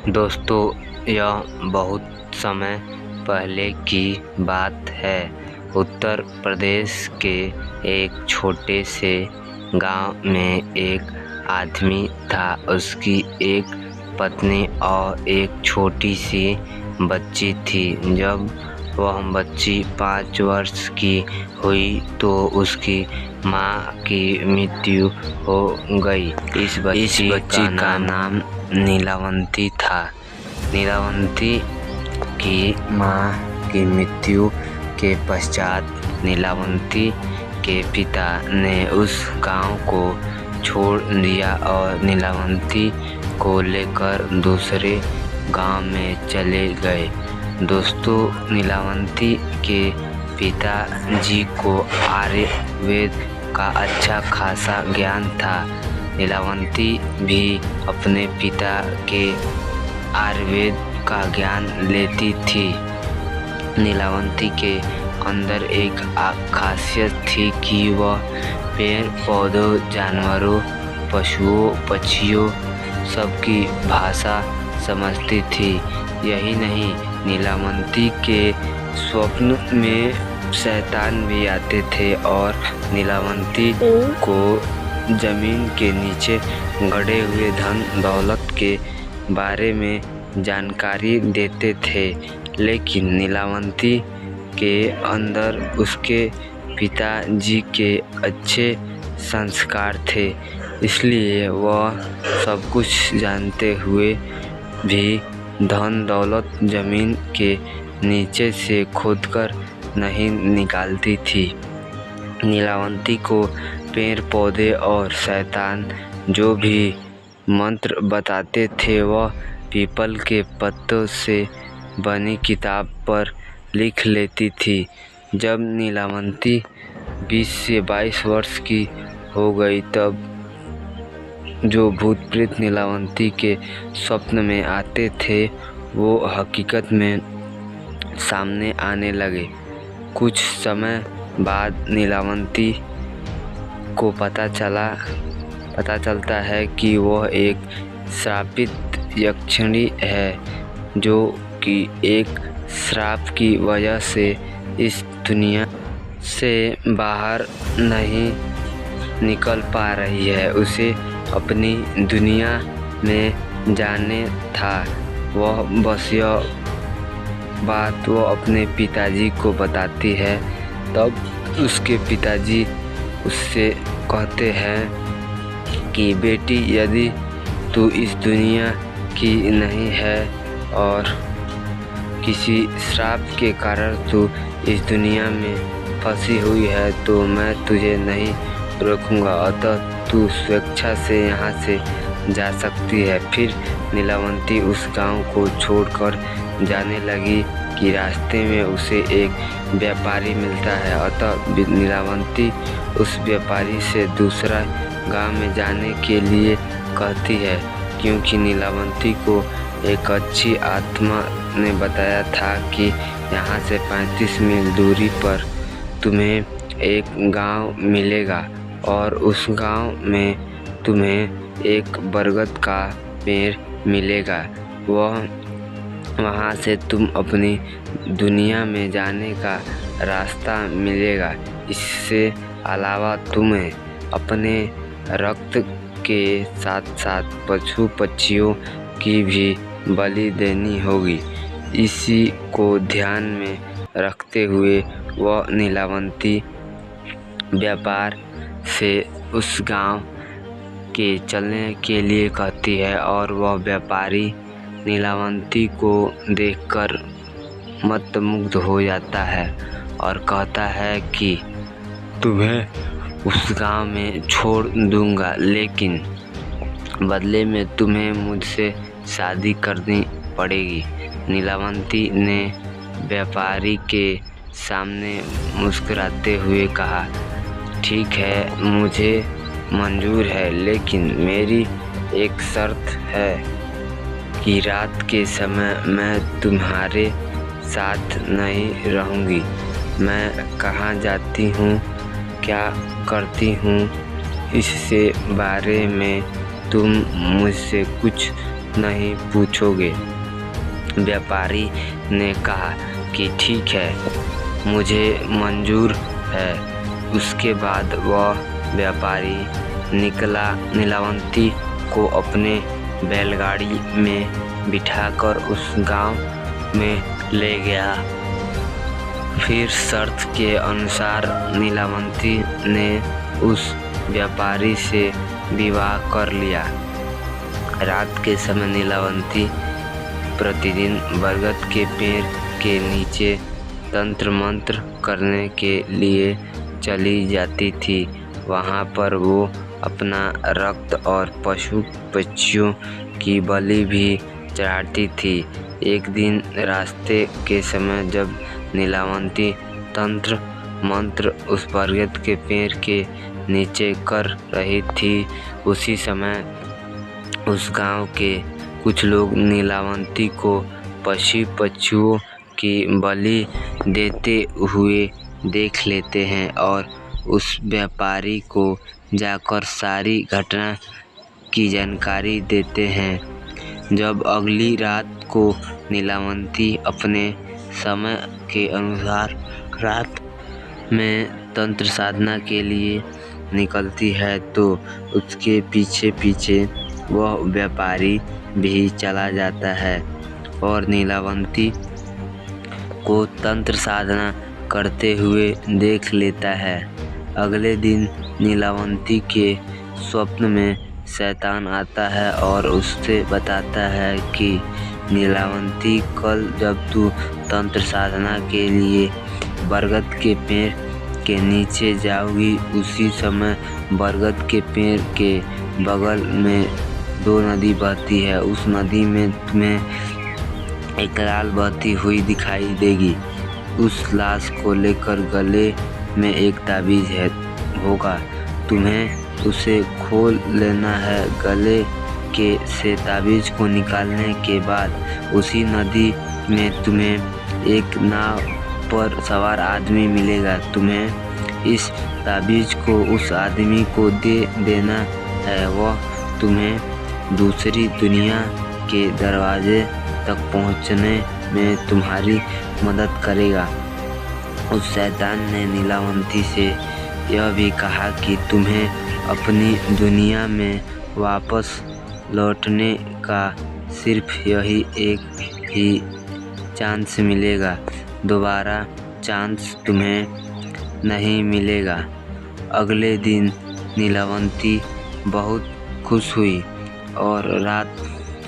दोस्तों, यह बहुत समय पहले की बात है। उत्तर प्रदेश के एक छोटे से गांव में एक आदमी था। उसकी एक पत्नी और एक छोटी सी बच्ची थी। जब वह बच्ची 5 वर्ष की हुई तो उसकी माँ की मृत्यु हो गई। इस बच्ची का नाम नीलावंती था। नीलावंती की माँ की मृत्यु के पश्चात नीलावंती के पिता ने उस गांव को छोड़ दिया और नीलावंती को लेकर दूसरे गांव में चले गए। दोस्तों, नीलावंती के पिताजी को आयुर्वेद का अच्छा खासा ज्ञान था। नीलावंती भी अपने पिता के आयुर्वेद का ज्ञान लेती थी। नीलावंती के अंदर एक खासियत थी कि वह पेड़ पौधों, जानवरों, पशुओं, पक्षियों सबकी भाषा समझती थी। यही नहीं, नीलावंती के स्वप्न में शैतान भी आते थे और नीलावंती को जमीन के नीचे गड़े हुए धन दौलत के बारे में जानकारी देते थे। लेकिन नीलावंती के अंदर उसके पिताजी के अच्छे संस्कार थे, इसलिए वह सब कुछ जानते हुए भी धन दौलत जमीन के नीचे से खोदकर नहीं निकालती थी। नीलावंती को पेड़ पौधे और शैतान जो भी मंत्र बताते थे वह पीपल के पत्तों से बनी किताब पर लिख लेती थी। जब नीलावंती 20 से 22 वर्ष की हो गई तब जो भूत प्रेत नीलावंती के स्वप्न में आते थे वो हकीकत में सामने आने लगे। कुछ समय बाद नीलावंती को पता चलता है कि वह एक श्रापित यक्षिणी है, जो कि एक श्राप की वजह से इस दुनिया से बाहर नहीं निकल पा रही है। उसे अपनी दुनिया में जाने था। वह बस यह बात वो अपने पिताजी को बताती है। तब उसके पिताजी उससे कहते हैं कि बेटी, यदि तू इस दुनिया की नहीं है और किसी श्राप के कारण तू इस दुनिया में फंसी हुई है तो मैं तुझे नहीं रोकूंगा, अतः तू स्वेच्छा से यहाँ से जा सकती है। फिर नीलावंती उस गांव को छोड़कर जाने लगी कि रास्ते में उसे एक व्यापारी मिलता है। अतः नीलावंती उस व्यापारी से दूसरा गांव में जाने के लिए कहती है, क्योंकि नीलावंती को एक अच्छी आत्मा ने बताया था कि यहाँ से 35 मील दूरी पर तुम्हें एक गांव मिलेगा और उस गांव में तुम्हें एक बरगद का पेड़ मिलेगा। वहाँ से तुम अपनी दुनिया में जाने का रास्ता मिलेगा। इससे अलावा तुम्हें अपने रक्त के साथ साथ पशु पक्षियों की भी बलि देनी होगी। इसी को ध्यान में रखते हुए वह नीलावंती व्यापार से उस गांव के चलने के लिए कहती है और वह व्यापारी नीलावंती को देखकर मंत्रमुग्ध हो जाता है और कहता है कि तुम्हें उस गांव में छोड़ दूंगा, लेकिन बदले में तुम्हें मुझसे शादी करनी पड़ेगी। नीलावंती ने व्यापारी के सामने मुस्कुराते हुए कहा, ठीक है, मुझे मंजूर है, लेकिन मेरी एक शर्त है कि रात के समय मैं तुम्हारे साथ नहीं रहूँगी। मैं कहाँ जाती हूँ, क्या करती हूँ, इससे बारे में तुम मुझसे कुछ नहीं पूछोगे। व्यापारी ने कहा कि ठीक है, मुझे मंजूर है। उसके बाद वह व्यापारी निकला, नीलावंती को अपने बैलगाड़ी में बिठाकर उस गांव में ले गया। फिर शर्त के अनुसार नीलावंती ने उस व्यापारी से विवाह कर लिया। रात के समय नीलावंती प्रतिदिन बरगद के पेड़ के नीचे तंत्र मंत्र करने के लिए चली जाती थी। वहाँ पर वो अपना रक्त और पशु पक्षियों की बलि भी चढ़ाती थी। एक दिन रास्ते के समय जब नीलावंती तंत्र मंत्र उस बरगद के पेड़ के नीचे कर रही थी, उसी समय उस गांव के कुछ लोग नीलावंती को पशु पक्षियों की बलि देते हुए देख लेते हैं और उस व्यापारी को जाकर सारी घटना की जानकारी देते हैं। जब अगली रात को नीलावंती अपने समय के अनुसार रात में तंत्र साधना के लिए निकलती है तो उसके पीछे पीछे वह व्यापारी भी चला जाता है और नीलावंती को तंत्र साधना करते हुए देख लेता है। अगले दिन नीलावंती के स्वप्न में शैतान आता है और उससे बताता है कि नीलावंती, कल जब तू तंत्र साधना के लिए बरगद के पेड़ के नीचे जाओगी, उसी समय बरगद के पेड़ के बगल में 2 नदी बहती है। उस नदी में तुम्हें एक लाल बहती हुई दिखाई देगी। उस लाश को लेकर गले में एक ताबीज होगा, तुम्हें उसे खोल लेना है। गले के से ताबीज को निकालने के बाद उसी नदी में तुम्हें एक नाव पर सवार आदमी मिलेगा। तुम्हें इस ताबीज को उस आदमी को दे देना है। वह तुम्हें दूसरी दुनिया के दरवाजे तक पहुंचने में तुम्हारी मदद करेगा। उस शैतान ने नीलावंती से यह भी कहा कि तुम्हें अपनी दुनिया में वापस लौटने का सिर्फ यही एक ही चांस मिलेगा, दोबारा चांस तुम्हें नहीं मिलेगा। अगले दिन नीलावंती बहुत खुश हुई और रात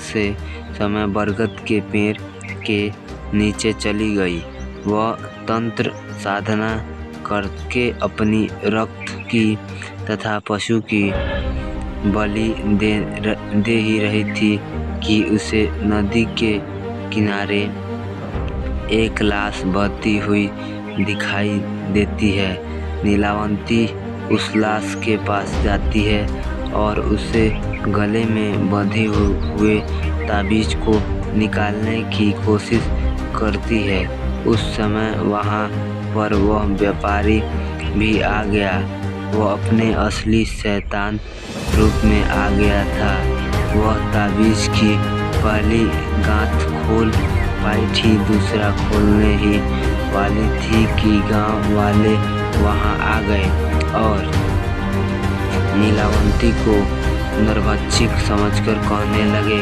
से समय बरगद के पेड़ के नीचे चली गई। वह तंत्र साधना करके अपनी रक्त की तथा पशु की बलि दे ही रही थी कि उसे नदी के किनारे एक लाश बहती हुई दिखाई देती है। नीलावंती उस लाश के पास जाती है और उसे गले में बंधे हुए ताबीज को निकालने की कोशिश करती है। उस समय वहाँ पर वह व्यापारी भी आ गया। वह अपने असली शैतान रूप में आ गया था। वह ताबीज की पहली गांठ खोल पाई थी, दूसरा खोलने ही वाली थी कि गांव वाले वहां आ गए और नीलावंती को नरभक्षक समझकर कहने लगे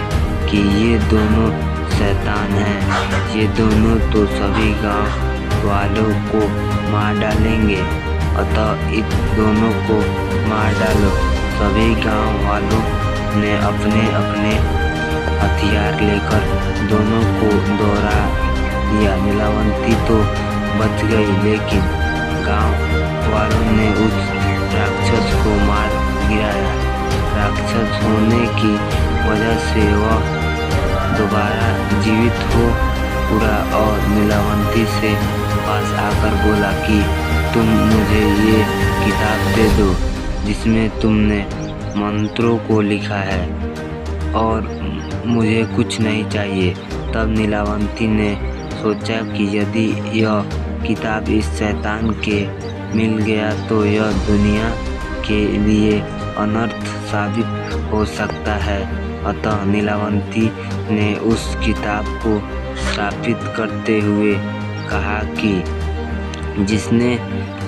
कि ये दोनों शैतान हैं। ये दोनों तो सभी गांव वालों को मार डालेंगे, अतः इन दोनों को मार डालो। सभी गांव वालों ने अपने अपने हथियार लेकर दोनों को दौड़ा दिया। नीलावंती तो बच गई, लेकिन गांव वालों ने उस राक्षस को मार गिराया। राक्षस होने की वजह से वह दोबारा जीवित हो उड़ा और नीलावंती से पास आकर बोला कि तुम मुझे ये किताब दे दो जिसमें तुमने मंत्रों को लिखा है और मुझे कुछ नहीं चाहिए। तब नीलावंती ने सोचा कि यदि यह किताब इस शैतान के मिल गया तो यह दुनिया के लिए अनर्थ साबित हो सकता है। अतः नीलावंती ने उस किताब को स्थापित करते हुए कहा कि जिसने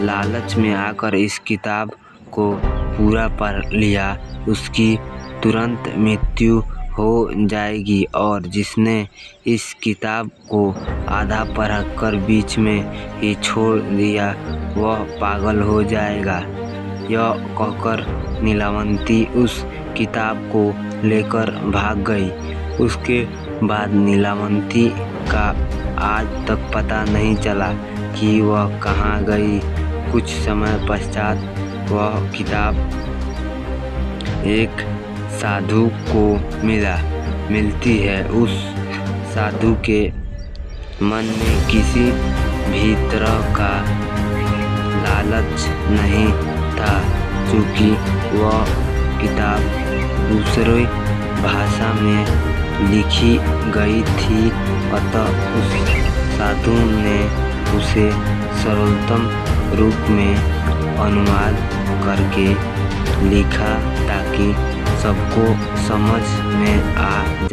लालच में आकर इस किताब को पूरा पढ़ लिया उसकी तुरंत मृत्यु हो जाएगी और जिसने इस किताब को आधा पढ़कर बीच में ही छोड़ दिया वह पागल हो जाएगा। यह कहकर नीलावंती उस किताब को लेकर भाग गई। उसके बाद नीलावंती का आज तक पता नहीं चला कि वह कहाँ गई। कुछ समय पश्चात वह किताब एक साधु को मिलती है। उस साधु के मन में किसी भी तरह का लालच नहीं था। चूँकि वह किताब दूसरी भाषा में लिखी गई थी अतः उस साधु ने उसे सरलतम रूप में अनुवाद करके लिखा ताकि सबको समझ में आ